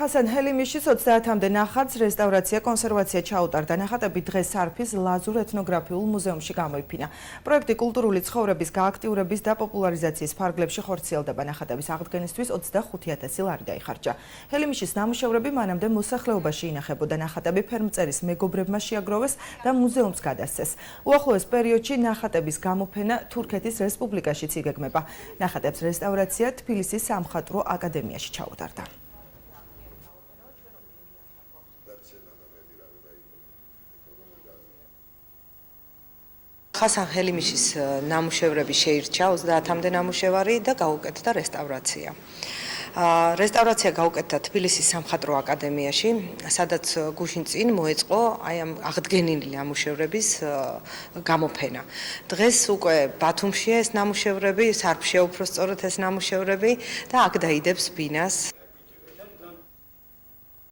ხასან ჰელიმიშის 30-მდე ნახატს რესტავრაცია, კონსერვაცია ჩაუტარდა. ნახატები დღეს სარფის ლაზურ ეთნოგრაფიულ მუზეუმში გამოიფინა. პროექტი კულტურული ცხოვრების გააქტიურების და პოპულარიზაციის ფარგლებში ხორციელდება. ნახატების აღდგენისთვის 25,000 ლარი დაიხარჯა. ჰელიმიშის ნამუშევრები მანამდე მოსახლეობაში ინახებოდა. ნახატები ფერმწერის მეგობრებმა შეაგროვეს და მუზეუმს გადასცეს. უახლოეს პერიოდში ნახატების გამოფენა თურქეთის რესპუბლიკაშიც იგეგმება. ნახატებს რესტავრაცია თბილისის სამხატვრო აკადემიაში ჩაუტარდა. ხასან ჰელიმიშის ნამუშევრები შეირჩა 30-მდე ნამუშევარი და გაუკეთდა რესტავრაცია. რესტავრაცია გაუკეთდა თბილისის სამხატვრო აკადემიაში, სადაც გუშინ წინ მოეწყო აი ამ აღდგენილი ნამუშევრების გამოფენა. დღეს უკვე ბათუმშია ეს ნამუშევრები, სარფშია უფრო სწორედ ეს ნამუშევრები და აქ დაიდებს ბინას.